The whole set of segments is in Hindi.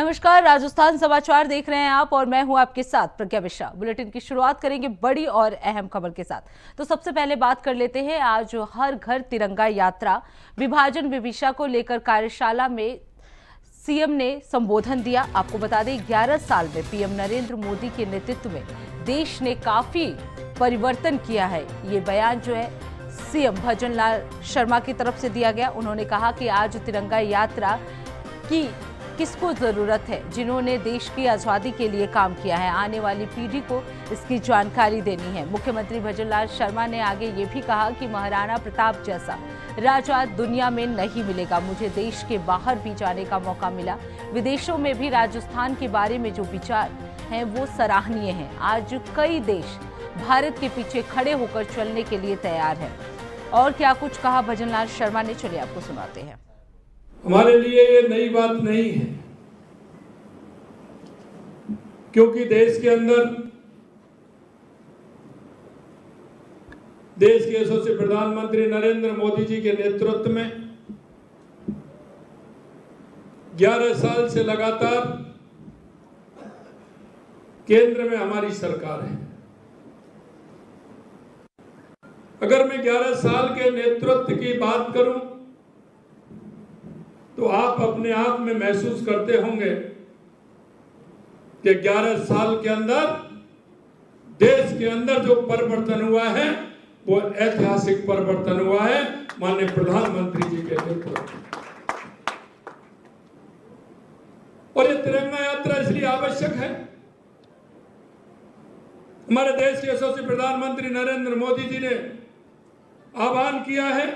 नमस्कार, राजस्थान समाचार देख रहे हैं आप और मैं हूं आपके साथ प्रज्ञा मिश्रा। बुलेटिन की शुरुआत करेंगे बड़ी और अहम खबर के साथ। तो सबसे पहले बात कर लेते हैं आज हर घर तिरंगा यात्रा विभाजन विवक्षा को लेकर कार्यशाला में सीएम ने संबोधन दिया। आपको बता दें 11 साल में पीएम नरेंद्र मोदी के नेतृत्व में देश ने काफी परिवर्तन किया है। ये बयान जो है सीएम भजनलाल शर्मा की तरफ से दिया गया। उन्होंने कहा कि आज तिरंगा यात्रा की किसको जरूरत है, जिन्होंने देश की आजादी के लिए काम किया है। आने वाली पीढ़ी को इसकी जानकारी देनी है। मुख्यमंत्री भजनलाल शर्मा ने आगे ये भी कहा कि महाराणा प्रताप जैसा राजा दुनिया में नहीं मिलेगा। मुझे देश के बाहर भी जाने का मौका मिला। विदेशों में भी राजस्थान के बारे में जो विचार हैं वो सराहनीय हैं। आज कई देश भारत के पीछे खड़े होकर चलने के लिए तैयार है। और क्या कुछ कहा भजनलाल शर्मा ने, चलिए आपको सुनाते हैं। हमारे लिए ये नई बात नहीं है, क्योंकि देश के अंदर देश के यशस्वी प्रधानमंत्री नरेंद्र मोदी जी के नेतृत्व में 11 साल से लगातार केंद्र में हमारी सरकार है। अगर मैं 11 साल के नेतृत्व की बात करूं तो आप अपने आप में महसूस करते होंगे कि 11 साल के अंदर देश के अंदर जो परिवर्तन हुआ है वो ऐतिहासिक परिवर्तन हुआ है माननीय प्रधानमंत्री जी के नेतृत्व। और ये तिरंगा यात्रा इसलिए आवश्यक है, हमारे देश के यशस्वी प्रधानमंत्री नरेंद्र मोदी जी ने आह्वान किया है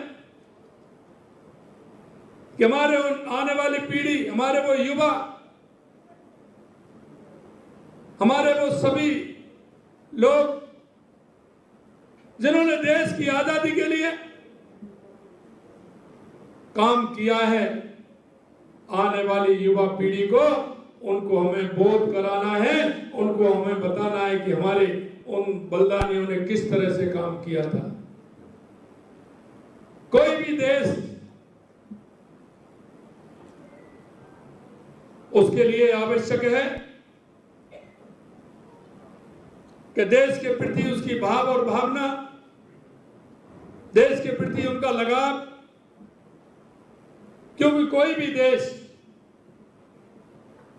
कि हमारे आने वाली पीढ़ी, हमारे वो युवा, हमारे वो सभी लोग जिन्होंने देश की आजादी के लिए काम किया है, आने वाली युवा पीढ़ी को उनको हमें बोध कराना है, उनको हमें बताना है कि हमारे उन बलिदानियों ने किस तरह से काम किया था। कोई भी देश उसके लिए आवश्यक है कि देश के प्रति उसकी भाव और भावना, देश के प्रति उनका लगाव, क्योंकि कोई भी देश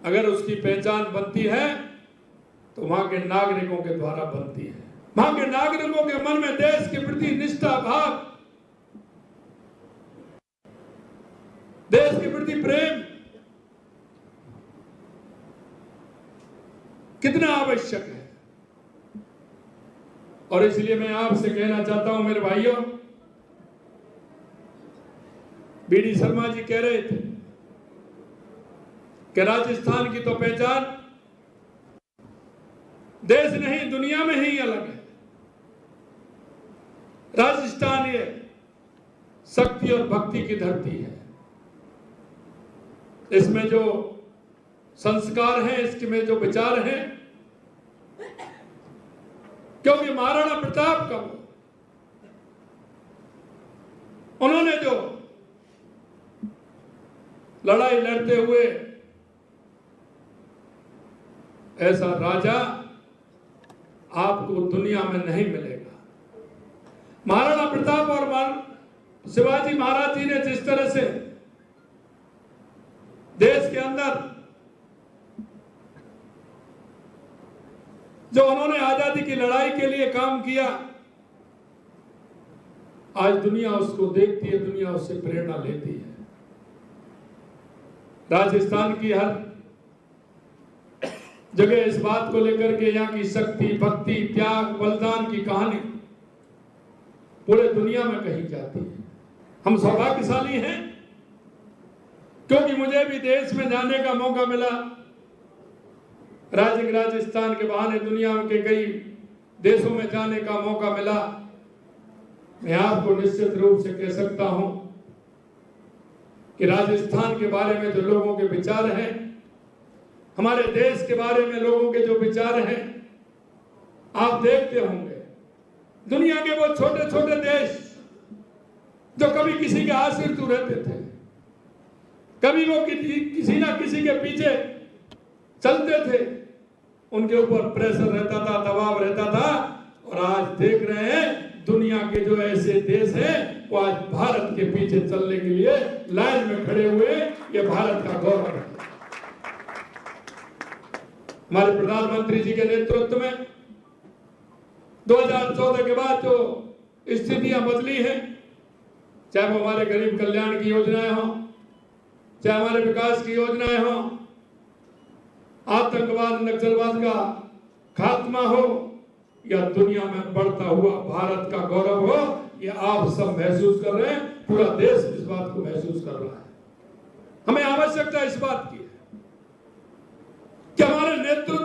अगर उसकी पहचान बनती है तो वहां के नागरिकों के द्वारा बनती है। वहां के नागरिकों के मन में देश के प्रति निष्ठा भाव, देश के प्रति प्रेम कितना आवश्यक है। और इसलिए मैं आपसे कहना चाहता हूं मेरे भाइयों, बीडी शर्मा जी कह रहे थे कि राजस्थान की तो पहचान देश नहीं दुनिया में ही अलग है। राजस्थान ये शक्ति और भक्ति की धरती है। इसमें जो संस्कार हैं, इसमें जो विचार हैं, क्योंकि महाराणा प्रताप का उन्होंने जो लड़ाई लड़ते हुए ऐसा राजा आपको दुनिया में नहीं मिलेगा। महाराणा प्रताप और शिवाजी महाराज जी ने जिस तरह से देश के अंदर जो उन्होंने आजादी की लड़ाई के लिए काम किया, आज दुनिया उसको देखती है, दुनिया उससे प्रेरणा लेती है। राजस्थान की हर जगह इस बात को लेकर के यहाँ की शक्ति, भक्ति, त्याग, बलिदान की कहानी पूरे दुनिया में कही जाती है। हम सौभाग्यशाली हैं क्योंकि मुझे भी देश में जाने का मौका मिला। राजस्थान के बहाने दुनिया के कई देशों में जाने का मौका मिला। मैं आपको निश्चित रूप से कह सकता हूं कि राजस्थान के बारे में जो लोगों के विचार हैं, हमारे देश के बारे में लोगों के जो विचार हैं, आप देखते होंगे दुनिया के वो छोटे छोटे देश जो कभी किसी के आश्रित रहते थे, कभी वो किसी ना किसी के पीछे चलते थे, उनके ऊपर प्रेशर रहता था, दबाव रहता था। और आज देख रहे हैं दुनिया के जो ऐसे देश हैं वो आज भारत के पीछे चलने के लिए लाइन में खड़े हुए। ये भारत का गौरव है। हमारे प्रधानमंत्री जी के नेतृत्व में 2014 के बाद जो स्थितियां बदली हैं, चाहे वो हमारे गरीब कल्याण की योजनाएं हों, चाहे हमारे विकास की योजनाएं हों, आतंकवाद नक्सलवाद का खात्मा हो या दुनिया में बढ़ता हुआ भारत का गौरव हो, ये आप सब महसूस कर रहे हैं। पूरा देश इस बात को महसूस कर रहा है। हमें आवश्यकता इस बात की है कि हमारे नेतृत्व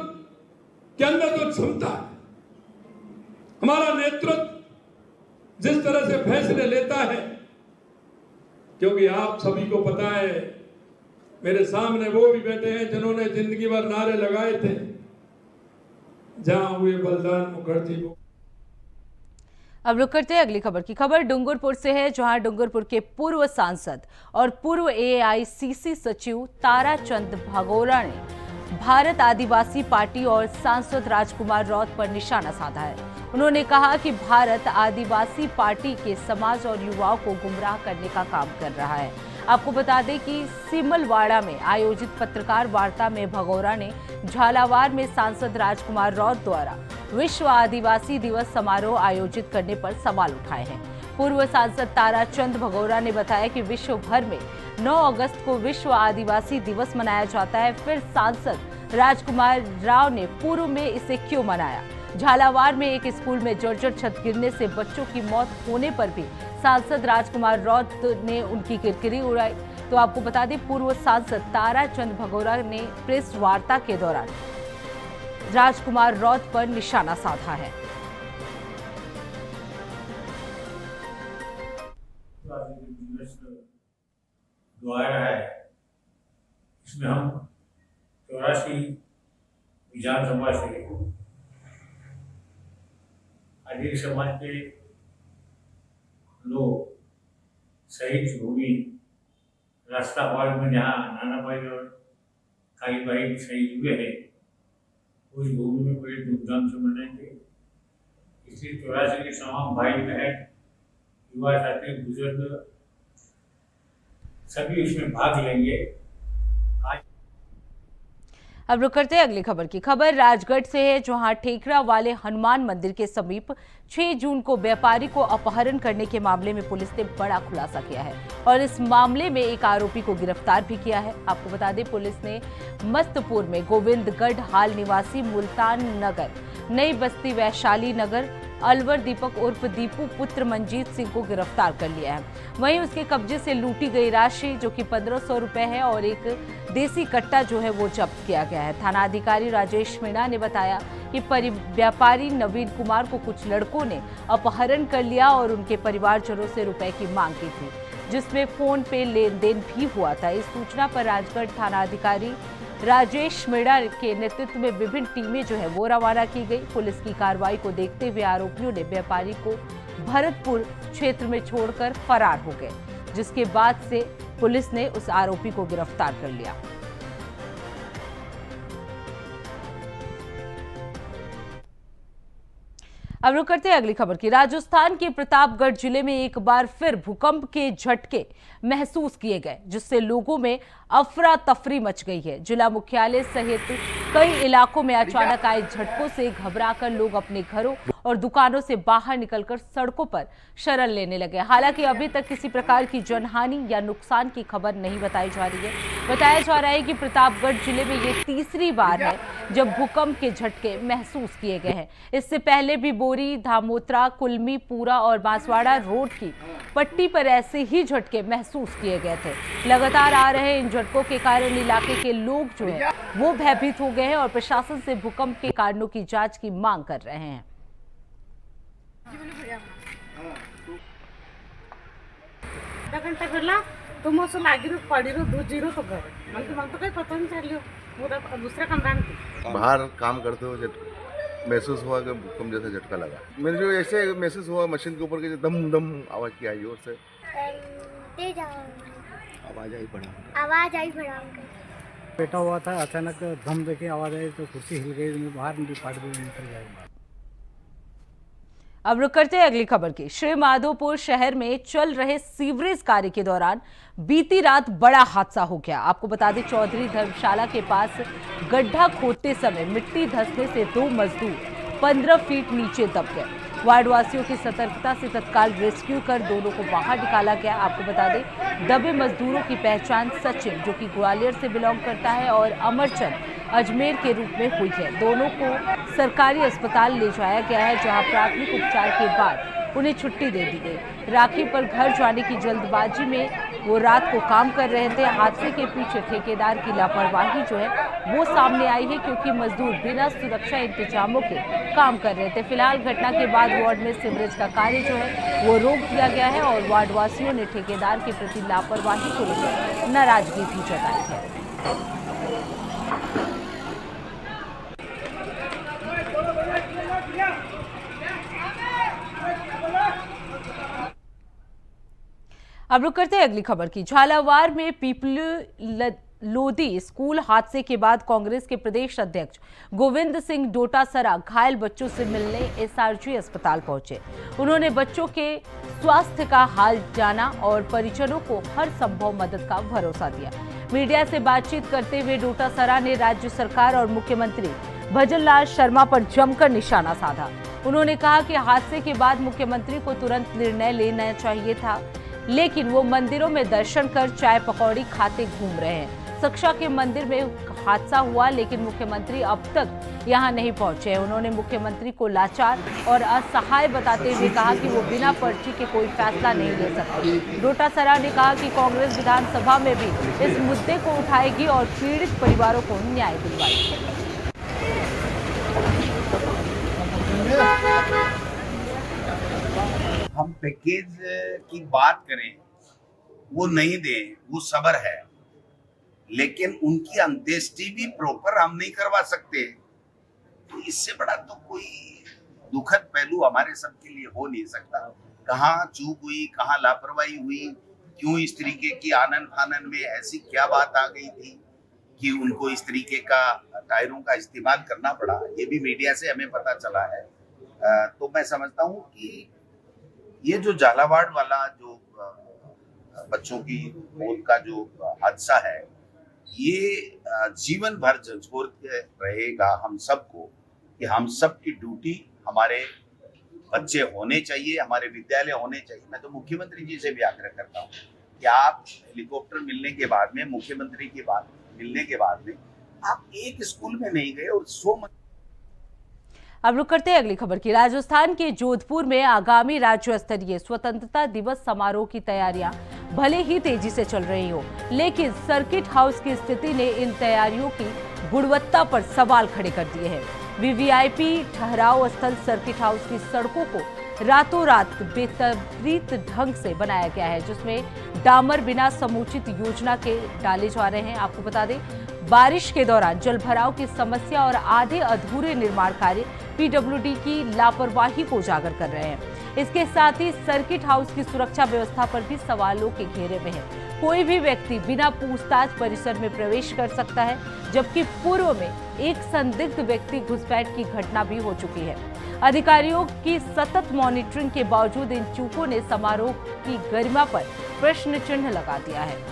के अंदर जो क्षमता है, हमारा नेतृत्व जिस तरह से फैसले लेता है, क्योंकि आप सभी को पता है, मेरे सामने वो भी बैठे हैं जिन्होंने जिंदगी भर नारे लगाए थे, जहां हुए बलिदान मुखर्जी को। अब रुक करते हैं अगली खबर की। खबर डूंगरपुर से है, जहां डूंगरपुर के पूर्व सांसद और पूर्व AICC सचिव ताराचंद भगोरा ने भारत आदिवासी पार्टी और सांसद राजकुमार रौत पर निशाना साधा है। उन्होंने कहा कि भारत आदिवासी पार्टी के समाज और युवाओं को गुमराह करने का काम कर रहा है। आपको बता दें कि सिमलवाड़ा में आयोजित पत्रकार वार्ता में भगोरा ने झालावाड़ में सांसद राजकुमार रौत द्वारा विश्व आदिवासी दिवस समारोह आयोजित करने पर सवाल उठाए हैं। पूर्व सांसद ताराचंद भगोरा ने बताया कि विश्व भर में 9 अगस्त को विश्व आदिवासी दिवस मनाया जाता है, फिर सांसद राजकुमार राव ने पूर्व में इसे क्यों मनाया। झालावाड़ में एक स्कूल में जर्जर छत गिरने से बच्चों की मौत होने पर भी सांसद राजकुमार रौत ने उनकी किरकिरी उड़ाई। तो आपको बता दें, पूर्व सांसद ताराचंद भगोरा ने प्रेस वार्ता के दौरान राजकुमार रौत पर निशाना साधा है। है इसमें हम 84 विधानसभा से आदिवासी समाज के लोग शहीद भूमि रास्ता पार में जहाँ नाना भाई और काली भाई शहीद हुए हैं, उस भूमि में बड़े धूमधाम से मनाएंगे। इसलिए 84 के तमाम भाई बहन, युवा साथी, बुजुर्ग सभी इसमें भाग लेंगे। अब रुक करते हैं अगली खबर की। खबर राजगढ़ से है, जहां ठेकरा वाले हनुमान मंदिर के समीप 6 जून को व्यापारी को अपहरण करने के मामले में पुलिस ने बड़ा खुलासा किया है और इस मामले में एक आरोपी को गिरफ्तार भी किया है। आपको बता दें, पुलिस ने मस्तपुर में गोविंदगढ़ हाल निवासी मुल्तान नगर, नई बस्ती वैशाली नगर अलवर दीपक उर्फ दीपू पुत्र मंजीत सिंह को गिरफ्तार कर लिया है। वहीं उसके कब्जे से लूटी गई राशि जो कि 1500 रुपए है और एक देसी कट्टा जो है वो जब्त किया गया है। थाना अधिकारी राजेश मीणा ने बताया कि व्यापारी नवीन कुमार को कुछ लड़कों ने अपहरण कर लिया और उनके परिवारजनों से रुपए की मांग की थी, जिसमें फोन पे लेन देन भी हुआ था। इस सूचना पर राजगढ़ थाना अधिकारी राजेश मीणा के नेतृत्व में विभिन्न टीमें जो है वो रवाना की गई। पुलिस की कार्रवाई को देखते हुए आरोपियों ने व्यापारी को भरतपुर क्षेत्र में छोड़कर फरार हो गए, जिसके बाद से पुलिस ने उस आरोपी को गिरफ्तार कर लिया। अब रुक करते हैं अगली खबर की। राजस्थान के प्रतापगढ़ जिले में एक बार फिर भूकंप के झटके महसूस किए गए, जिससे लोगों में अफरा तफरी मच गई है। जिला मुख्यालय सहित कई इलाकों में अचानक आए झटकों से घबराकर लोग अपने घरों और दुकानों से बाहर निकलकर सड़कों पर शरण लेने लगे। हालांकि अभी तक किसी प्रकार की जनहानि या नुकसान की खबर नहीं बताई जा रही है। बताया जा रहा है कि प्रतापगढ़ जिले में ये तीसरी बार है जब भूकंप के झटके महसूस किए गए हैं। इससे पहले भी बोरी, धामोत्रा, कुल्मी, पूरा और बांसवाड़ा रोड की पट्टी पर ऐसे ही झटके महसूस किए गए थे। लगातार आ रहे इन झटकों के कारण इलाके के लोग जो है वो भयभीत हो गए हैं और प्रशासन से भूकंप के कारणों की जांच की मांग कर रहे हैं। घंटा घरला तुम असं लागिरो पडिरो दूजिरो तो घर मन तो काही पता नहीं चलियो पूरा दूसरा कमरान की बाहर काम करते हुए महसूस हुआ कि भूकंप जैसा झटका लगा। मेरे जो ऐसे महसूस हुआ मशीन के ऊपर के दम दम आवाज की आई जोर से, तेज आवाज आई बड़ा बैठा हुआ था, अचानक धम देके आवाज आई तो कुर्सी हिल गई, मैं बाहर फाट गई, निकल गया। अब रुक करते हैं अगली खबर की। श्री माधोपुर शहर में चल रहे सीवरेज कार्य के दौरान बीती रात बड़ा हादसा हो गया। आपको बता दें, चौधरी धर्मशाला के पास गड्ढा खोदते समय मिट्टी धंसने से 2 मजदूर 15 फीट नीचे दब गए। वार्ड वासियों की सतर्कता से तत्काल रेस्क्यू कर दोनों को बाहर निकाला गया। आपको बता दें, दबे मजदूरों की पहचान सचिन, जो कि ग्वालियर से बिलोंग करता है, और अमरचंद अजमेर के रूप में हुई है। दोनों को सरकारी अस्पताल ले जाया गया है, जहां प्राथमिक उपचार के बाद उन्हें छुट्टी दे दी गई। राखी पर घर जाने की जल्दबाजी में वो रात को काम कर रहे थे। हादसे के पीछे ठेकेदार की लापरवाही जो है वो सामने आई है, क्योंकि मजदूर बिना सुरक्षा इंतजामों के काम कर रहे थे। फिलहाल घटना के बाद वार्ड में सीवरेज का कार्य जो है वो रोक दिया गया है और वार्ड वासियों ने ठेकेदार के प्रति लापरवाही को लेकर नाराजगी भी जताई है। अब रुक करते हैं अगली खबर की। झालावाड़ में पीपल लोधी स्कूल हादसे के बाद कांग्रेस के प्रदेश अध्यक्ष गोविंद सिंह डोटासरा घायल बच्चों से मिलने एसआरजी अस्पताल पहुंचे। उन्होंने बच्चों के स्वास्थ्य का हाल जाना और परिजनों को हर संभव मदद का भरोसा दिया। मीडिया से बातचीत करते हुए डोटासरा ने राज्य सरकार और मुख्यमंत्री भजनलाल शर्मा पर जमकर निशाना साधा। उन्होंने कहा कि हादसे के बाद मुख्यमंत्री को तुरंत निर्णय लेना चाहिए था, लेकिन वो मंदिरों में दर्शन कर चाय पकौड़ी खाते घूम रहे हैं। सक्षा के मंदिर में हादसा हुआ, लेकिन मुख्यमंत्री अब तक यहां नहीं पहुंचे हैं। उन्होंने मुख्यमंत्री को लाचार और असहाय बताते हुए कहा कि वो बिना पर्ची के कोई फैसला नहीं ले सकते। डोटासरा ने कहा कि कांग्रेस विधानसभा में भी इस मुद्दे को उठाएगी और पीड़ित परिवारों को न्याय दिलवाएगी। हम पैकेज की बात करें, वो नहीं दें, वो सबर है, लेकिन उनकी अंत्येष्टि भी प्रॉपर हम नहीं करवा सकते। तो इससे बड़ा तो कोई दुखद पहलू हमारे सबके लिए हो नहीं सकता। कहाँ चूक हुई, कहाँ लापरवाही हुई, क्यों इस तरीके की आनन फानन में ऐसी क्या बात आ गई थी कि उनको इस तरीके का टायरों का इस्तेमाल करना पड़ा, ये भी मीडिया से हमें पता चला है। तो मैं समझता हूँ कि ये जो झालावाड़ वाला जो बच्चों की मौत का जो हादसा है, ये जीवन भर झंझोर के रहेगा हम सबको कि हम सब की ड्यूटी, हमारे बच्चे होने चाहिए, हमारे विद्यालय होने चाहिए। मैं तो मुख्यमंत्री जी से भी आग्रह करता हूँ कि आप हेलीकॉप्टर मिलने के बाद में, मुख्यमंत्री की बात मिलने के बाद में, आप एक स्कूल में नहीं गए और 100 अब रुक करते हैं अगली खबर की। राजस्थान के जोधपुर में आगामी राज्य स्तरीय स्वतंत्रता दिवस समारोह की तैयारियां भले ही तेजी से चल रही हो, लेकिन सर्किट हाउस की स्थिति ने इन तैयारियों की गुणवत्ता पर सवाल खड़े कर दिए हैं। वीवीआईपी ठहराव स्थल सर्किट हाउस की सड़कों को रातों रात बेतरतीब ढंग से बनाया गया है, जिसमें डामर बिना समुचित योजना के डाले जा रहे हैं। आपको बता दें, बारिश के दौरान जलभराव की समस्या और आधे अधूरे निर्माण कार्य पीडब्ल्यूडी की लापरवाही को उजागर कर रहे हैं। इसके साथ ही सर्किट हाउस की सुरक्षा व्यवस्था पर भी सवालों के घेरे में है। कोई भी व्यक्ति बिना पूछताछ परिसर में प्रवेश कर सकता है, जबकि पूर्व में एक संदिग्ध व्यक्ति घुसपैठ की घटना भी हो चुकी है। अधिकारियों की सतत मॉनिटरिंग के बावजूद इन चूकों ने समारोह की गरिमा पर प्रश्न चिन्ह लगा दिया है।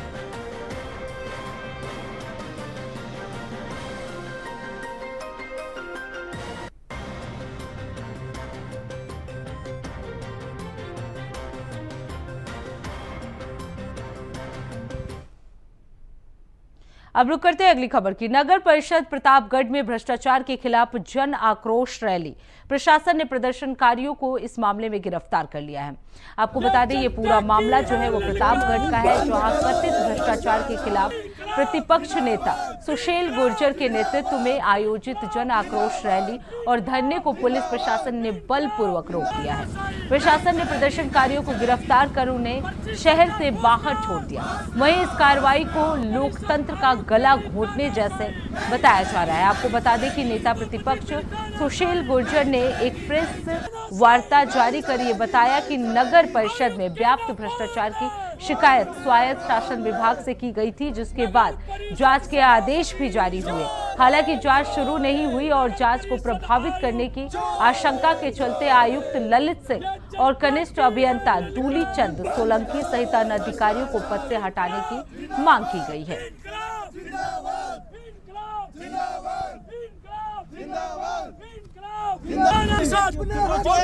अब रुक करते हैं अगली खबर की। नगर परिषद प्रतापगढ़ में भ्रष्टाचार के खिलाफ जन आक्रोश रैली। प्रशासन ने प्रदर्शनकारियों को इस मामले में गिरफ्तार कर लिया है। आपको बता दें, ये पूरा मामला जो है वो प्रतापगढ़ का है, जहां कथित भ्रष्टाचार के खिलाफ प्रतिपक्ष नेता सुशील गुर्जर के नेतृत्व में आयोजित जन आक्रोश रैली और धरने को पुलिस प्रशासन ने बलपूर्वक रोक दिया है। प्रशासन ने प्रदर्शनकारियों को गिरफ्तार कर उन्हें शहर से बाहर छोड़ दिया। वहीं इस कार्रवाई को लोकतंत्र का गला घोटने जैसे बताया जा रहा है। आपको बता दें कि नेता प्रतिपक्ष सुशील गुर्जर ने एक प्रेस वार्ता जारी कर ये बताया कि नगर परिषद में व्याप्त भ्रष्टाचार की शिकायत स्वायत्त शासन विभाग से की गई थी, जिसके बाद बाद जांच के आदेश भी जारी हुए। हालांकि जांच शुरू नहीं हुई और जांच को प्रभावित करने की आशंका के चलते आयुक्त ललित सिंह और कनिष्ठ अभियंता दूली चंद सोलंकी सहित अन्य अधिकारियों को पद से हटाने की मांग की गई है।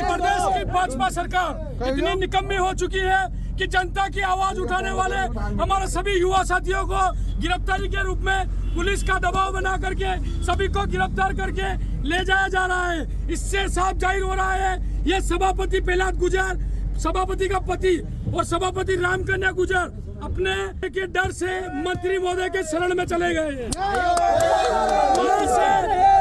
प्रदेश की भाजपा सरकार इतनी निकम्मी हो चुकी है कि जनता की आवाज उठाने वाले हमारे सभी युवा साथियों को गिरफ्तारी के रूप में पुलिस का दबाव बना करके सभी को गिरफ्तार करके ले जाया जा रहा है। इससे साफ जाहिर हो रहा है ये सभापति प्रहलाद गुर्जर, सभापति का पति और सभापति रामकन्या गुर्जर अपने के डर से मंत्री महोदय के शरण में चले गए हैं। वहाँ से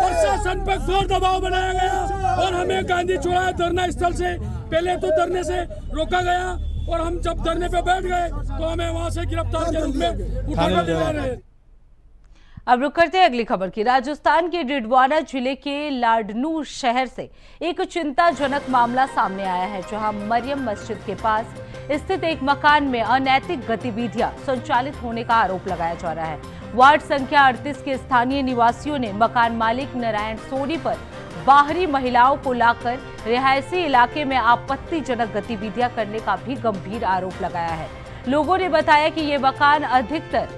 प्रशासन पर घोर दबाव बनाया गया और हमें गांधी चौराहे धरना स्थल से पहले तो धरने से रोका गया और हम जब धरने पे बैठ गए तो हमें वहाँ से गिरफ्तार के रूप में उठाकर ले जा रहे हैं। अब रुक करते हैं अगली खबर की। राजस्थान के डिडवाना जिले के लाडनू शहर से एक चिंताजनक मामला सामने आया है, जहां मरियम मस्जिद के पास स्थित एक मकान में अनैतिक गतिविधियां संचालित होने का आरोप लगाया जा रहा है। वार्ड संख्या 38 के स्थानीय निवासियों ने मकान मालिक नारायण सोनी पर बाहरी महिलाओं को लाकर रिहायशी इलाके में आपत्तिजनक गतिविधियां करने का भी गंभीर आरोप लगाया है। लोगों ने बताया कि ये मकान अधिकतर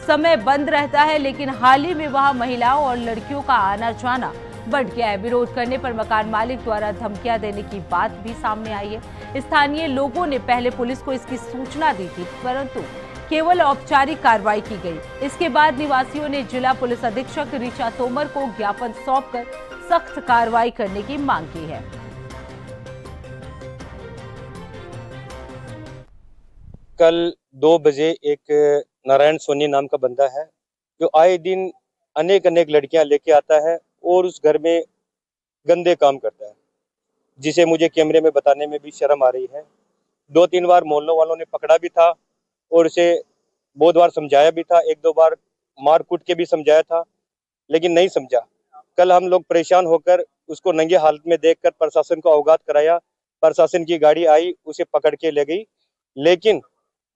समय बंद रहता है, लेकिन हाल ही में वहां महिलाओं और लड़कियों का आना जाना बढ़ गया है। विरोध करने पर मकान मालिक द्वारा धमकियां देने की बात भी सामने आई है। स्थानीय लोगों ने पहले पुलिस को इसकी सूचना दी थी, परंतु केवल औपचारिक कार्रवाई की गई। इसके बाद निवासियों ने जिला पुलिस अधीक्षक ऋचा तोमर को ज्ञापन सौंपकर सख्त कार्रवाई करने की मांग की है। कल 2 बजे एक नारायण सोनी नाम का बंदा है जो आए दिन अनेक लड़कियां लेके आता है और उस घर में गंदे काम करता है, जिसे मुझे कैमरे में बताने में भी शर्म आ रही है। 2-3 बार मोहल्लों वालों ने पकड़ा भी था और उसे बहुत बार समझाया भी था, 1-2 बार मार कूट के भी समझाया था, लेकिन नहीं समझा। कल हम लोग परेशान होकर उसको नंगे हालत में देखकर प्रशासन को अवगत कराया। प्रशासन की गाड़ी आई, उसे पकड़ के ले गई, लेकिन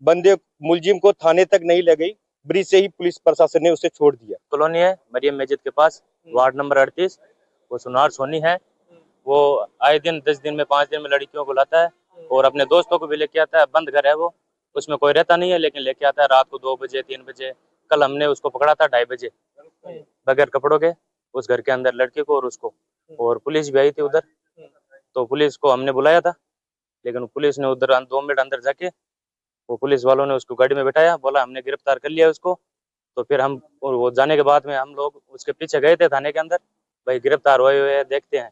बंदे मुलजिम को थाने तक नहीं ले गई। ब्रिज से ही पुलिस प्रशासन ने उसे छोड़ दिया। कॉलोनी है मरियम मस्जिद के पास, वार्ड नंबर 38। वो सुनार सोनी है। वो आए दिन 10 दिन में 5 दिन में लड़कियों को लाता है और अपने दोस्तों को भी लेके आता है। बंद घर है वो, उसमें कोई रहता नहीं है, लेकिन लेके आता है रात को 2 बजे 3 बजे। कल हमने उसको पकड़ा था 2:30 बजे बगैर कपड़ों के, उस घर के अंदर लड़के को और उसको, और पुलिस भी आई थी उधर। तो पुलिस को हमने बुलाया था, लेकिन पुलिस ने उधर 2 मिनट अंदर जाके वो पुलिस वालों ने उसको गाड़ी में बैठाया, बोला हमने गिरफ्तार कर लिया उसको। तो फिर हम, और वो जाने के बाद में हम लोग उसके पीछे गए थे थाने के अंदर, भाई गिरफ्तार हुए हुए देखते हैं।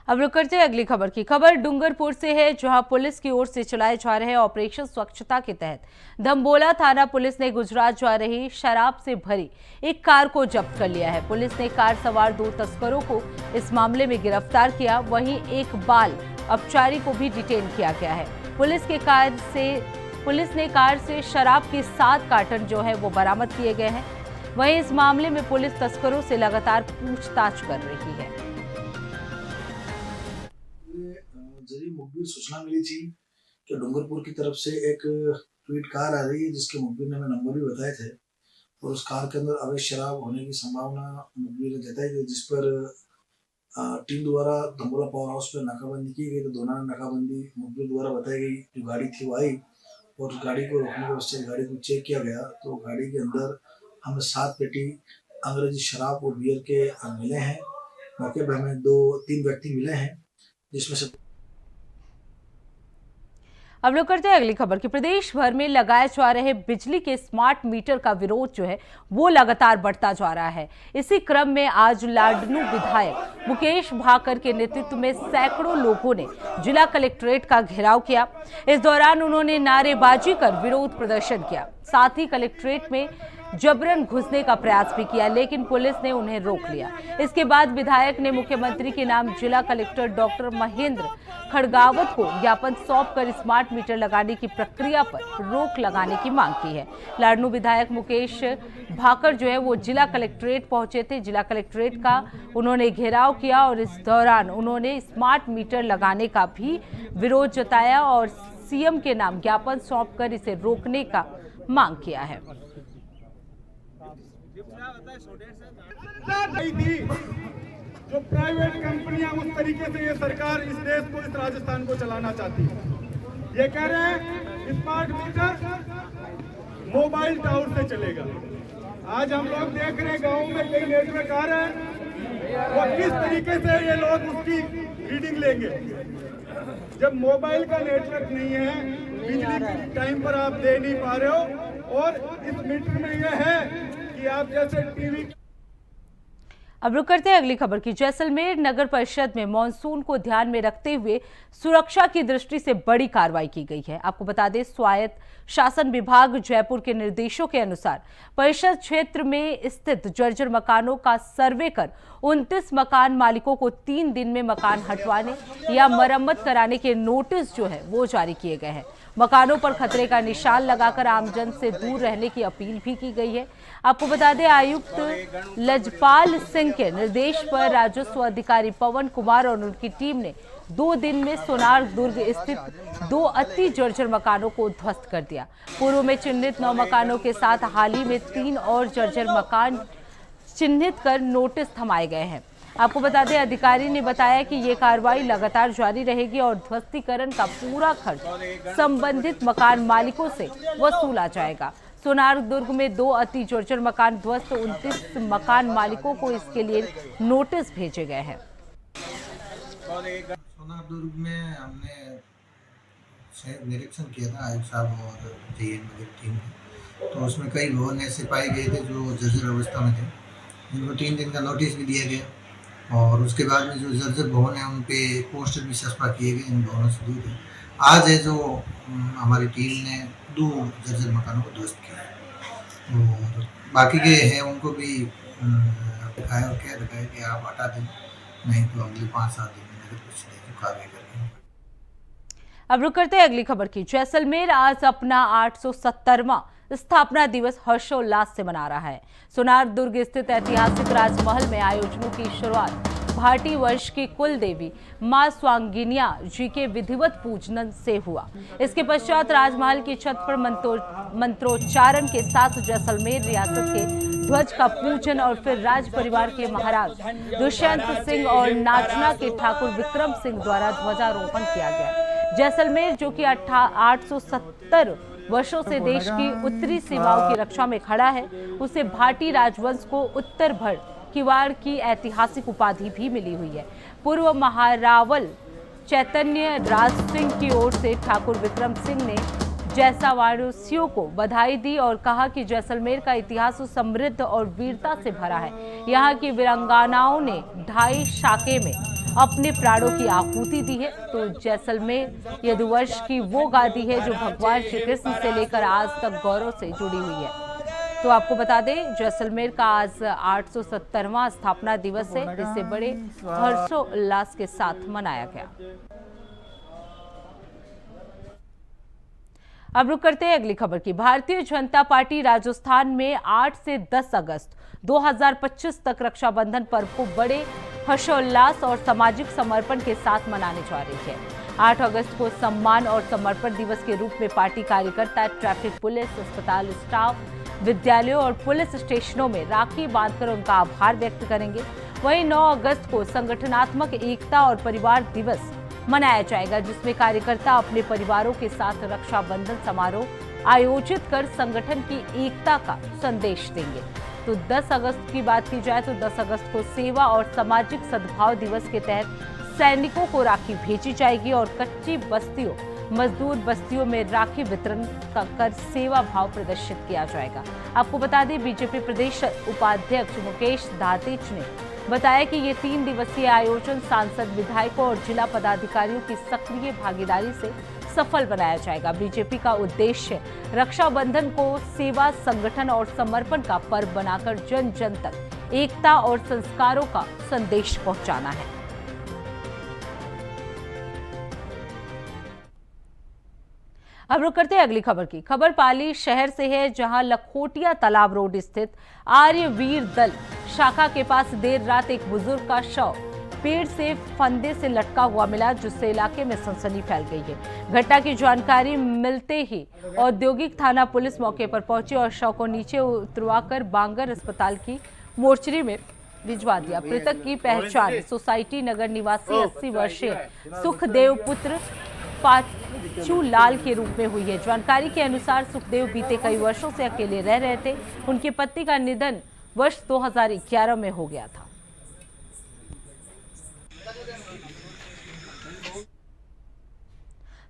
अब रुक करते हैं अगली खबर की। खबर डूंगरपुर से है, जहां पुलिस की ओर से चलाए जा रहे ऑपरेशन स्वच्छता के तहत धम्बोला थाना पुलिस ने गुजरात जा रही शराब से भरी एक कार को जब्त कर लिया है। पुलिस ने कार सवार 2 तस्करों को इस मामले में गिरफ्तार किया, वहीं एक बाल अपचारी को भी डिटेन किया गया है। पुलिस ने कार से शराब के 7 कार्टन जो है वो बरामद किए गए हैं। वहीं इस मामले में पुलिस तस्करों से लगातार पूछताछ कर रही है। जरिए मुखबिर सूचना मिली थी कि डूंगरपुर की तरफ से एक ट्वीट कार आ रही है, जिसके मुखबिर ने हमें नंबर भी बताए थे, और उस कार के अंदर अवैध शराब होने की संभावना मुखबिर ने जताई थी, जिस पर टीम द्वारा धम्बोला पावर हाउस पर नाकाबंदी की गई। तो दोनों नाकाबंदी मुखबिर द्वारा बताई गई जो गाड़ी थी वो आई, और गाड़ी को रोकने के पश्चात गाड़ी को चेक किया गया। तो गाड़ी के अंदर हमें 7 पेटी अंग्रेजी शराब और बियर के मिले हैं। मौके पर हमें 2-3 व्यक्ति मिले हैं, जिसमें से। अब लोग करते हैं अगली खबर की। प्रदेश भर में लगाए जा रहे बिजली के स्मार्ट मीटर का विरोध जो है वो लगातार बढ़ता जा रहा है। इसी क्रम में आज लाडनू विधायक मुकेश भाकर के नेतृत्व में सैकड़ों लोगों ने जिला कलेक्ट्रेट का घेराव किया। इस दौरान उन्होंने नारेबाजी कर विरोध प्रदर्शन किया। साथ ही कलेक्ट्रेट में जबरन घुसने का प्रयास भी किया, लेकिन पुलिस ने उन्हें रोक लिया। इसके बाद विधायक ने मुख्यमंत्री के नाम जिला कलेक्टर डॉक्टर महेंद्र खड़गावत को ज्ञापन सौंपकर स्मार्ट मीटर लगाने की प्रक्रिया पर रोक लगाने की मांग की है। लाडनू विधायक मुकेश भाकर जो है वो जिला कलेक्ट्रेट पहुंचे थे। जिला कलेक्ट्रेट का उन्होंने घेराव किया और इस दौरान उन्होंने स्मार्ट मीटर लगाने का भी विरोध जताया और सीएम के नाम ज्ञापन सौंपकर इसे रोकने का मांग किया है। नहीं थी। जो प्राइवेट कंपनियां उस तरीके से ये सरकार इस देश को, इस राजस्थान को चलाना चाहती है। ये कह रहे हैं स्मार्ट मीटर मोबाइल टावर से चलेगा। आज हम लोग देख रहे हैं गाँव में कई नेटवर्क आ रहे हैं, वो किस तरीके से ये लोग उसकी रीडिंग लेंगे। जब मोबाइल का नेटवर्क नहीं है, बिजली टाइम पर आप दे नहीं पा रहे हो, और इस मीटर में यह है कि आप जैसे टीवी। अब रुक करते हैं अगली खबर की। जैसलमेर नगर परिषद में मॉनसून को ध्यान में रखते हुए सुरक्षा की दृष्टि से बड़ी कार्रवाई की गई है। आपको बता दें, स्वायत्त शासन विभाग जयपुर के निर्देशों के अनुसार परिषद क्षेत्र में स्थित जर्जर मकानों का सर्वे कर 29 मकान मालिकों को 3 दिन में मकान हटवाने या मरम्मत कराने के नोटिस जो है वो जारी किए गए हैं। मकानों पर खतरे का निशान लगाकर आमजन से दूर रहने की अपील भी की गई है। आपको बता दें, आयुक्त लजपाल सिंह के निर्देश पर राजस्व अधिकारी पवन कुमार और उनकी टीम ने 2 दिन में सोनार दुर्ग स्थित 2 अति जर्जर मकानों को ध्वस्त कर दिया। पूर्व में चिन्हित 9 मकानों के साथ हाल ही में 3 और जर्जर मकान चिन्हित कर नोटिस थमाए गए हैं। आपको बता दें, अधिकारी ने बताया कि ये कार्रवाई लगातार जारी रहेगी और ध्वस्तीकरण का पूरा खर्च संबंधित मकान मालिकों से वसूला जाएगा। सोनार दुर्ग में 2 अति जर्जर मकान ध्वस्त, 29 मकान मालिकों को इसके लिए नोटिस भेजे गए हैं। सोनार दुर्ग में हमने निरीक्षण किया था आयुक्त साहब और जेएन की टीम ने, तो उसमें कई भवन ऐसे पाए गए थे जो जर्जर अवस्था में थे, जिनको 3 दिन का नोटिस भी दिया गया। और उसके बाद में जो जर्जर भवन है उन पे पोस्टर भी सस्पा किए गए, इन भवनों से दूर है। आज है जो हमारी टीम ने 2 जर्जर मकानों को ध्वस्त किया और बाकी के हैं उनको भी दिखाया और क्या दिखाया कि आप हटा दें, नहीं तो अगले 5-7 दिन में कुछ नहीं कार्रवाई करेंगे। अब रुक करते हैं अगली खबर की। जैसलमेर आज अपना 870वां स्थापना दिवस हर्षोल्लास से मना रहा है। सोनार दुर्ग स्थित ऐतिहासिक राजमहल में आयोजनों की शुरुआत भाटी वर्ष की कुल देवी मां स्वांगिनिया जी के विधिवत पूजन से हुआ। इसके पश्चात राजमहल की छत पर मंत्रोच्चारण के साथ जैसलमेर रियासत के ध्वज का पूजन और फिर राज परिवार के महाराज दुष्यंत सिंह और नाचना के ठाकुर विक्रम सिंह द्वारा ध्वजारोहण किया गया। जैसलमेर जो कि 870 वर्षों से देश की उत्तरी सीमाओं की रक्षा में खड़ा है, उसे भाटी राजवंश को उत्तर भर किवाड़ की ऐतिहासिक उपाधि भी मिली हुई है। पूर्व महारावल चैतन्य राज सिंह की ओर से ठाकुर विक्रम सिंह ने जैसावासियों को बधाई दी और कहा कि जैसलमेर का इतिहास समृद्ध और वीरता से भरा है। यहाँ की वीरांगनाओं ने 2.5 शाके में अपने प्राणों की आहुति दी है। तो जैसलमेर यदुवंश की वो गादी है जो भगवान श्री कृष्ण से लेकर आज तक गौरव से जुड़ी हुई है। तो आपको बता दें, जैसलमेर का आज 870वां स्थापना दिवस है, जिसे बड़े हर्षोल्लास के साथ मनाया गया। अब रुक करते हैं अगली खबर की। भारतीय जनता पार्टी राजस्थान में 8 से 10 अगस्त 2025 तक रक्षाबंधन पर्व को बड़े हर्षोल्लास और सामाजिक समर्पण के साथ मनाने जा रही है। 8 अगस्त को सम्मान और समर्पण दिवस के रूप में पार्टी कार्यकर्ता ट्रैफिक पुलिस, अस्पताल स्टाफ, विद्यालयों और पुलिस स्टेशनों में राखी बांधकर उनका आभार व्यक्त करेंगे। वहीं 9 अगस्त को संगठनात्मक एकता और परिवार दिवस मनाया जाएगा, जिसमें कार्यकर्ता अपने परिवारों के साथ रक्षाबंधन समारोह आयोजित कर संगठन की एकता का संदेश देंगे। तो 10 अगस्त की बात की जाए तो 10 अगस्त को सेवा और सामाजिक सद्भाव दिवस के तहत सैनिकों को राखी भेजी जाएगी और कच्ची बस्तियों, मजदूर बस्तियों में राखी वितरण कर सेवा भाव प्रदर्शित किया जाएगा। आपको बता दें, बीजेपी प्रदेश उपाध्यक्ष मुकेश दातेच ने बताया कि ये 3 दिवसीय आयोजन सांसद, विधायकों और जिला पदाधिकारियों की सक्रिय भागीदारी से सफल बनाया जाएगा। बीजेपी का उद्देश्य रक्षाबंधन को सेवा, संगठन और समर्पण का पर्व बनाकर जन जन तक एकता और संस्कारों का संदेश पहुंचाना है। अब रुक करते हैं अगली खबर की। खबर पाली शहर से है, जहां लखोटिया तालाब रोड स्थित आर्यवीर दल शाखा के पास देर रात एक बुजुर्ग का शव पेड़ से फंदे से लटका हुआ मिला, जिससे इलाके में सनसनी फैल गई है। घटना की जानकारी मिलते ही औद्योगिक थाना पुलिस मौके पर पहुंची और शव को नीचे उतरवाकर बांगर अस्पताल की मोर्चरी में भिजवा दिया। मृतक की पहचान सोसाइटी नगर निवासी 80 वर्षीय सुखदेव पुत्र पाचू लाल के रूप में हुई है। जानकारी के अनुसार सुखदेव बीते कई वर्षों से अकेले रह रहे थे। उनकी पत्नी का निधन वर्ष 2011 में हो गया था।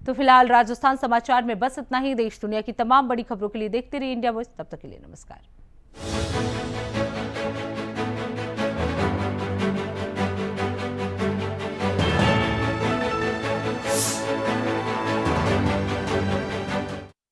तो फिलहाल राजस्थान समाचार में बस इतना ही। देश दुनिया की तमाम बड़ी खबरों के लिए देखते रहिए इंडिया वॉइस। तब तक के लिए नमस्कार।